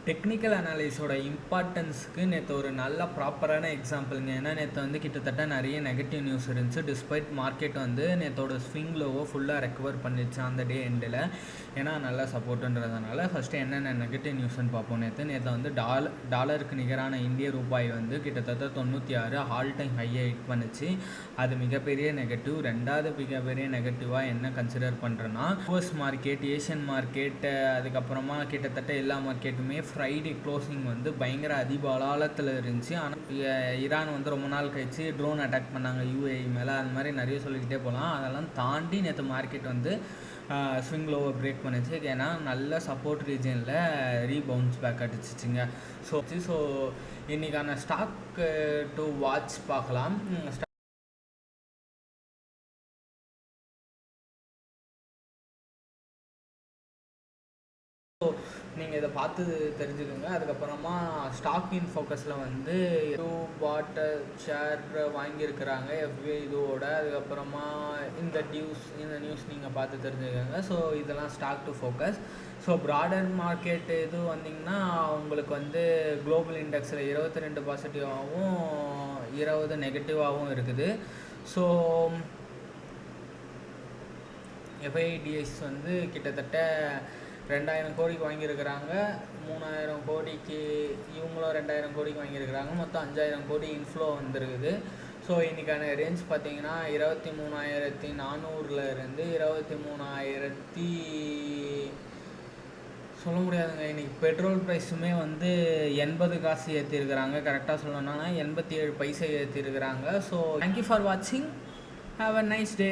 Technical அனாலிஸோட இம்பார்ட்டன்ஸுக்கு நேற்று ஒரு நல்ல ப்ராப்பரான எக்ஸாம்பிளுங்க. ஏன்னா நேற்று வந்து கிட்டத்தட்ட நிறைய நெகட்டிவ் நியூஸ் இருந்துச்சு. டிஸ்பைட் மார்க்கெட் வந்து நேற்றோட ஸ்விங் லோவை ஃபுல்லாக ரெக்கவர் பண்ணிடுச்சு அந்த டே எண்டில். ஏன்னா நல்லா சப்போர்ட்டுன்றதுனால ஃபஸ்ட்டு என்னென்ன நெகட்டிவ் நியூஸ்ன்னு பார்ப்போம். நேற்று வந்து டாலருக்கு நிகரான இந்திய ரூபாய் வந்து கிட்டத்தட்ட 96 ஆல் டைம் ஹையை ஹிட் பண்ணிச்சு. அது மிகப்பெரிய நெகட்டிவ். ரெண்டாவது மிகப்பெரிய நெகட்டிவாக என்ன கன்சிடர் பண்ணுறேன்னா, யூஎஸ் மார்க்கெட், ஏஷியன் மார்க்கெட், அதுக்கப்புறமா கிட்டத்தட்ட எல்லா மார்க்கெட்டுமே ஃப்ரைடே க்ளோசிங் வந்து பயங்கர அதிபாலாலத்தில் இருந்துச்சு. ஆனால் ஈரான் வந்து ரொம்ப நாள் கழிச்சு ட்ரோன் அட்டாக் பண்ணாங்க யூஏஇ மேலே. அந்த மாதிரி நிறைய சொல்லிக்கிட்டே போகலாம். அதெல்லாம் தாண்டி நேற்று மார்க்கெட் வந்து ஸ்விங் லோவை பிரேக் பண்ணிச்சு. ஏன்னா நல்ல சப்போர்ட் ரீஜனில் ரீபவுன்ஸ் பேக் அடிச்சிச்சுங்க. ஸோ இன்றைக்கான ஸ்டாக் டு வாட்ச் பார்க்கலாம். ஸோ நீங்கள் இதை பார்த்து தெரிஞ்சுக்கோங்க. அதுக்கப்புறமா ஸ்டாக் இன் ஃபோக்கஸில் வந்து 2 பாட் ஷேர் வாங்கியிருக்கிறாங்க எஃப்ஏ இதோட. அதுக்கப்புறமா இந்த நியூஸ் நீங்கள் பார்த்து தெரிஞ்சுக்கோங்க. ஸோ இதெல்லாம் stock to focus. So broader market இது வந்திங்கன்னா உங்களுக்கு வந்து குளோபல் இண்டெக்ஸில் 22 பாசிட்டிவாகவும் 20 நெகட்டிவாகவும் இருக்குது. ஸோ எஃப்ஐடிஎஸ் வந்து கிட்டத்தட்ட 2000 கோடிக்கு வாங்கியிருக்கிறாங்க. 3000 கோடிக்கு இவங்களும் 2000 கோடிக்கு வாங்கியிருக்கிறாங்க. மொத்தம் 5000 கோடி இன்ஃப்ளோ வந்துருக்குது. ஸோ இன்றைக்கான ரேஞ்ச் பார்த்திங்கன்னா 23,400 இருந்து 23,000 சொல்ல முடியாதுங்க. இன்றைக்கி பெட்ரோல் ப்ரைஸுமே வந்து 80 காசு ஏற்றிருக்கிறாங்க. கரெக்டாக சொல்லணும்னா 87 பைசா ஏற்றிருக்கிறாங்க. ஸோ தேங்க்யூ ஃபார் வாட்சிங். Have a nice day.